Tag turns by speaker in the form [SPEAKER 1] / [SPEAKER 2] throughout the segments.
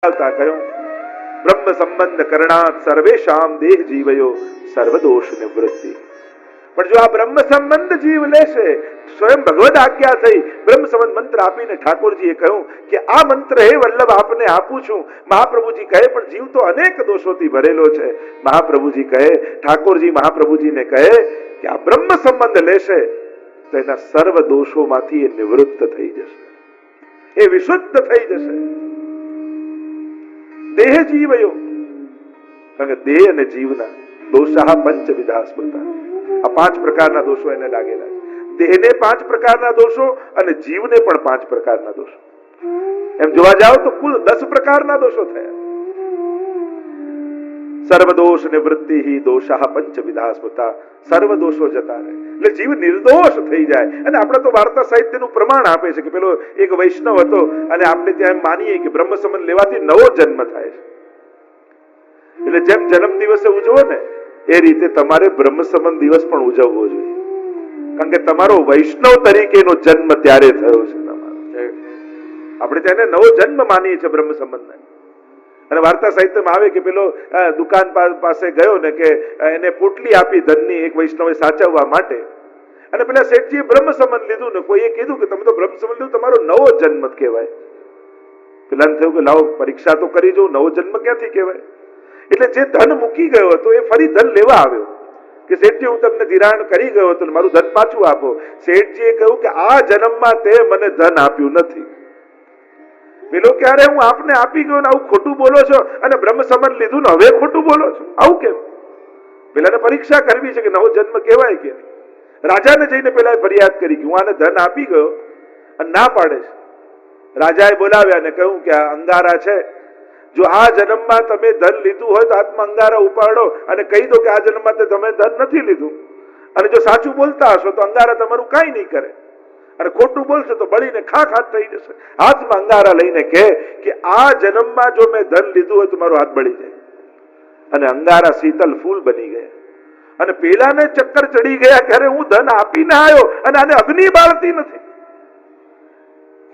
[SPEAKER 1] કહ્યું બ્રહ્મ સંબંધ કરણાત સર્વેશામ દેહ જીવયો સર્વદોષ નિવૃત્તિ. પણ જો આ બ્રહ્મ સંબંધ જીવ લેશે, સ્વયં ભગવદ આજ્ઞા થઈ બ્રહ્મ સંબંધ મંત્ર આપીને ઠાકોરજીએ કહ્યું કે આ મંત્ર હે વલ્લભ આપને આપું છું. મહાપ્રભુજી કહે પણ જીવ તો અનેક દોષોથી ભરેલો છે. મહાપ્રભુજી કહે, ઠાકોરજી મહાપ્રભુજીને કહે કે આ બ્રહ્મ સંબંધ લેશે તો એના સર્વ દોષોમાંથી એ નિવૃત્ત થઈ જશે, એ વિશુદ્ધ થઈ જશે. દેહ જીવયો, કારણ કે દેહ અને જીવના દોષા પંચવિધા સ્મૃતા, આ 5 પ્રકારના દોષો એને લાગેલા છે. દેહને 5 પ્રકારના દોષો અને જીવને પણ 5 પ્રકારના દોષો. એમ જોવા જાવ તો કુલ 10 પ્રકારના દોષો થયા. સર્વ દોષ નિવૃત્તિ દોષા પંચવિધા સ્મૃતા, સર્વ દોષો જતા રહે એટલે જીવ નિર્દોષ થઈ જાય. અને આપણે તો વાર્તા સાહિત્યનું પ્રમાણ આપે છે કે પેલો એક વૈષ્ણવ હતો અને આપણે ત્યાં એમ માનીએ કે બ્રહ્મ સંબંધ લેવાથી નવો જન્મ થાય છે. એટલે જેમ જન્મ દિવસે ઉજવો ને એ રીતે તમારે બ્રહ્મ સંબંધ દિવસ પણ ઉજવવો જોઈએ, કારણ કે તમારો વૈષ્ણવ તરીકેનો જન્મ ત્યારે થયો છે તમારો. આપણે તેને નવો જન્મ માનીએ છીએ બ્રહ્મ સંબંધને. અને વાર્તા સાહિત્યમાં આવે કે પેલો દુકાન પાસે ગયો ને કે એને પોટલી આપી ધનની એક વૈષ્ણવે સાચવવા માટે, અને પેલા શેઠજીએ બ્રહ્મ સંબંધ લીધું ને કોઈએ કીધું કે તમે તો બ્રહ્મ સંબંધ લીધું, તમારો નવો જન્મ કહેવાય. પેલાને થયું કે લાવો પરીક્ષા તો કરી જોઉં, નવો જન્મ ક્યાંથી કહેવાય. એટલે જે ધન મૂકી ગયો હતો એ ફરી ધન લેવા આવ્યો કે શેઠજી હું તમને ધિરાણ કરી ગયો હતો, મારું ધન પાછું આપો. શેઠજીએ કહ્યું કે આ જન્મમાં તે મને ધન આપ્યું નથી. પેલો ક્યારે હું આપને આપી ગયો ને આવું ખોટું બોલો છો, અને બ્રહ્મ સંબંધ લીધું ને હવે ખોટું બોલો છો, આવું કેમ? પેલાને પરીક્ષા કરવી છે કે નવો જન્મ કહેવાય કે નહીં. રાજાને જઈને પેલા ફરિયાદ કરી કે હું આને ધન આપી ગયો અને ના પાડે છે. રાજાએ બોલાવ્યા ને કહ્યું કે આ અંગારા છે, જો આ જન્મમાં તમે ધન લીધું હોય તો હાથમાં અંગારા ઉપાડો અને કહી દો કે આ જન્મમાં તમે ધન નથી લીધું, અને જો સાચું બોલતા હશો તો અંગારા તમારું કાંઈ નહીં કરે, અને ખોટું બોલશે તો બળીને ખાખ થઈ જશે. હાથમાં અંગારા લઈને કહે કે આ જન્મમાં જો મેં ધન લીધું હોય તો મારો હાથ બળી જાય. અને અંગારા શીતલ ફૂલ બની ગયા. અને પેલાને ચક્કર ચડી ગયા કે અરે હું ધન આપીને આવ્યો અને આને અગ્નિ બાળતી નથી.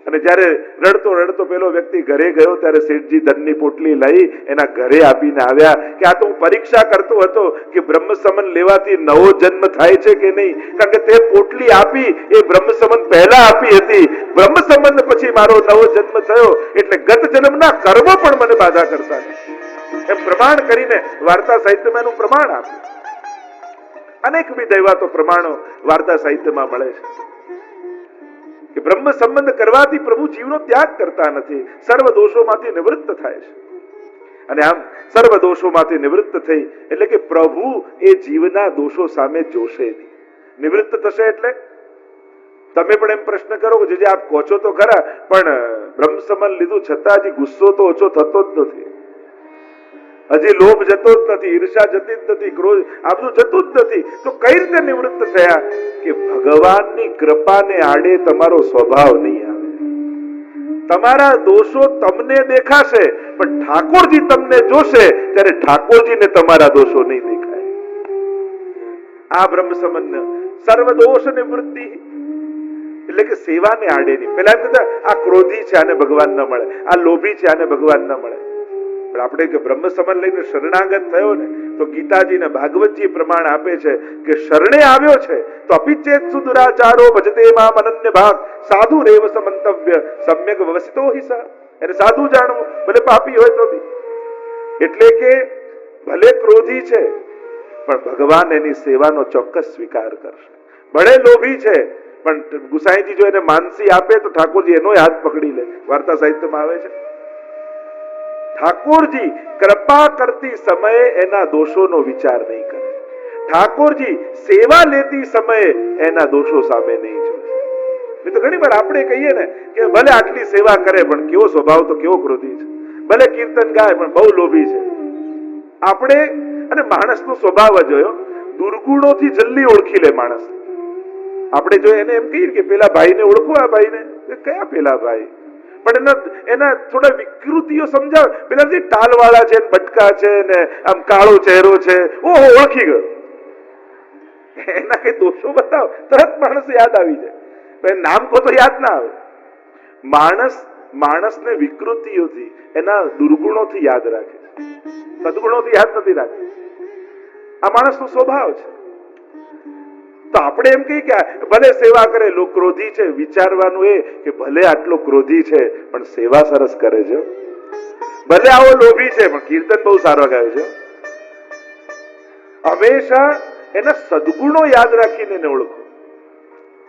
[SPEAKER 1] અને જ્યારે રડતો રડતો પેલો વ્યક્તિ ઘરે ગયો ત્યારે શેઠજી ધનની પોટલી લઈ એના ઘરે આપીને આવ્યા કે આ તો હું પરીક્ષા કરતો હતો કે બ્રહ્મ સંબંધ લેવાથી નવો જન્મ થાય છે કે નહીં, કારણ કે તે પોટલી આપી એ બ્રહ્મ સંબંધ પહેલા આપી હતી, બ્રહ્મ સંબંધ પછી મારો નવો જન્મ થયો, એટલે ગત જન્મના કર્મો પણ મને બાધા કરતા નથી. એમ પ્રમાણ કરીને વાર્તા સાહિત્યમાં એનું પ્રમાણ આપ્યું. અનેકવિધ એવા તો પ્રમાણો વાર્તા સાહિત્યમાં મળે છે કે બ્રહ્મ સંબંધ કરવાથી પ્રભુ જીવનો ત્યાગ કરતા નથી, સર્વ દોષોમાંથી નિવૃત્ત થાય છે. અને આમ સર્વ દોષોમાંથી નિવૃત્ત થઈ એટલે કે પ્રભુ એ જીવના દોષો સામે જોશે નહીં. નિવૃત્ત થશે એટલે તમે પણ એમ પ્રશ્ન કરો કે જે આપ કહો છો તો ખરા, પણ બ્રહ્મ સંબંધ લીધું છતાં હજી ગુસ્સો તો ઓછો થતો જ નથી, હજી લોભ જતો જ નથી, ઈર્ષા જતી જ નથી, ક્રોધ આ બધું જતું જ નથી, તો કઈ રીતે નિવૃત્ત થયા? કે ભગવાનની કૃપાને આડે તમારો સ્વભાવ નહીં આવે. તમારા દોષો તમને દેખાશે પણ ઠાકોરજી તમને જોશે ત્યારે ઠાકોરજીને તમારા દોષો નહીં દેખાય. આ બ્રહ્મ સંબંધ સર્વ દોષ નિવૃત્તિ એટલે કે સેવાને આડે નહીં. પેલા એમ કહેતા આ ક્રોધી છે આને ભગવાન ન મળે, આ લોભી છે આને ભગવાન ન મળે. પણ આપણે કે બ્રહ્મ સંબંધ લઈને શરણાગત થયો ને તો ગીતાજી ને ભાગવતજી પ્રમાણ આપે છે કે શરણે આવ્યો છે તો અપિચેત સુદુરાચારો ભજતે મામ અનન્ય ભાગ સાધુ રેવ સમંતવ્ય સમ્યક વ્યવસ્થિતો હિસા. એને સાધુ જાણવું, ભલે પાપી હોય તો બી. એટલે કે ભલે ક્રોધી છે પણ ભગવાન એની સેવાનો ચોક્કસ સ્વીકાર કરશે. ભલે લોભી છે પણ ગુસાઈજી જો એને માનસી આપે તો ઠાકોરજી એનો હાથ પકડી લે. વાર્તા સાહિત્યમાં આવે છે ઠાકોરજી કૃપા કરતી સમયે એના દોષોનો વિચાર નહીં કરે, ઠાકોરજી સેવા લેતી સમયે એના દોષો સામે નહીં જોવે. તો ઘણી વાર આપણે કહીએ ને કે ભલે આટલી સેવા કરે પણ કેવો સ્વભાવ તો કેવો ક્રોધી છે, ભલે કીર્તન ગાય પણ બહુ લોભી છે. આપણે અને માણસનો સ્વભાવ જ હોય, દુર્ગુણોથી જલ્દી ઓળખી લે માણસ. આપણે જો એને એમ કહીએ કે પેલા ભાઈને ઓળખો, આ ભાઈને કયા પેલા ભાઈ, પણ એના થોડા વિકૃતિઓ સમજાવે. પેલા જે ટાલવાળા છે, બટકા છે ને આમ કાળો ચહેરો છે, ઓહો ઓળખી ગયો. એના કઈ દોષો બતાવો તરત માણસ યાદ આવી જાય, નામ કો તો યાદ ના આવે. માણસ માણસને વિકૃતિઓથી, એના દુર્ગુણોથી યાદ રાખે, સદગુણોથી યાદ નથી રાખે. આ માણસનો સ્વભાવ છે. તો આપણે એમ કહીએ કે ભલે સેવા કરે, લોક ક્રોધી છે, વિચારવાનું એ કે ભલે આટલો ક્રોધી છે પણ સેવા સરસ કરે છે, ભલે આવો લોભી છે પણ કીર્તન બહુ સારો ગાય છે. હંમેશા એના સદગુણો યાદ રાખીને એને ઓળખો.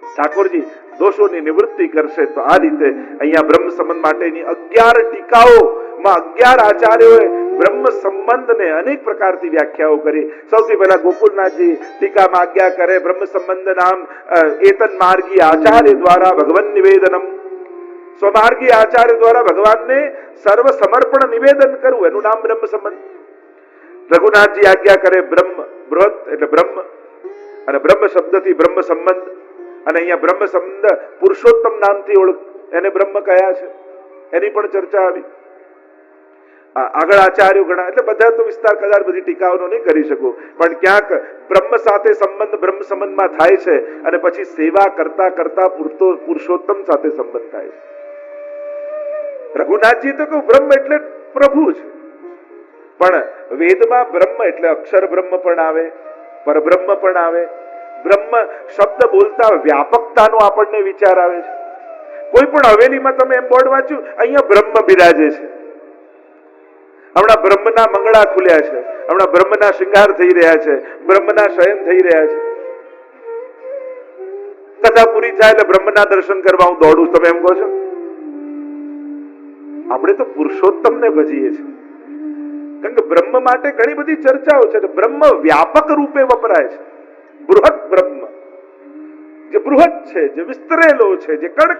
[SPEAKER 1] ઠાકોરજી દોષોની નિવૃત્તિ કરશે. તો આ રીતે અહીંયા બ્રહ્મ સંબંધ માટેની 11 ટીકાઓમાં 11 આચાર્યોએ બ્રહ્મ સંબંધને અનેક પ્રકારથી વ્યાખ્યાઓ કરી. સૌથી પહેલા ગોકુલનાથજી ટીકામાં આજ્ઞા કરે, બ્રહ્મ સંબંધ નામ એતન માર્ગી આચાર્ય દ્વારા ભગવન નિવેદનમ. સ્વમાર્ગી આચાર્ય દ્વારા ભગવાનને સર્વ સમર્પણ નિવેદન કરવું, એનું નામ બ્રહ્મ સંબંધ. રઘુનાથજી આજ્ઞા કરે બ્રહ્મ બૃહત એટલે બ્રહ્મ, અને બ્રહ્મ શબ્દથી બ્રહ્મ સંબંધ, અને અહીંયા બ્રહ્મ સંબંધ પુરુષોત્તમ નામથી ઓળખ, એને બ્રહ્મ કયા છે એની પણ ચર્ચા આવી. આગળ આચાર્યો ઘણા, એટલે બધા તો વિસ્તાર કદાચ બધી ટીકાઓનો નહીં કરી શકું, પણ ક્યાંક બ્રહ્મ સાથે સંબંધ બ્રહ્મ સંબંધમાં થાય છે, અને પછી સેવા કરતા કરતા પુરુષોત્તમ સાથે સંબંધ થાય છે. રઘુનાથજી તો કહું બ્રહ્મ એટલે પ્રભુ છે, પણ વેદમાં બ્રહ્મ એટલે અક્ષર બ્રહ્મ પણ આવે, પરબ્રહ્મ પણ આવે. બ્રહ્મ શબ્દ બોલતા વ્યાપકતાનો આપણને વિચાર આવે છે. કોઈ પણ હવેલીમાં તમે એમ બોર્ડ વાંચ્યું, અહીંયા બ્રહ્મ બિરાજે છે, હમણાં બ્રહ્મના મંગળા ખુલ્યા છે, હમણાં બ્રહ્મના શૃંગાર થઈ રહ્યા છે, બ્રહ્મના શયન થઈ રહ્યા છે. કથા પૂરી થાય એટલે બ્રહ્મના દર્શન કરવા હું દોડું, તમે એમ કહો છો? આપણે તો પુરુષોત્તમને ભજીએ છીએ, કારણ કે બ્રહ્મ માટે ઘણી બધી ચર્ચાઓ છે. બ્રહ્મ વ્યાપક રૂપે વપરાય છે. બૃહદ બ્રહ્મ, જે બૃહદ છે, જે વિસ્તરેલો છે, જે કણ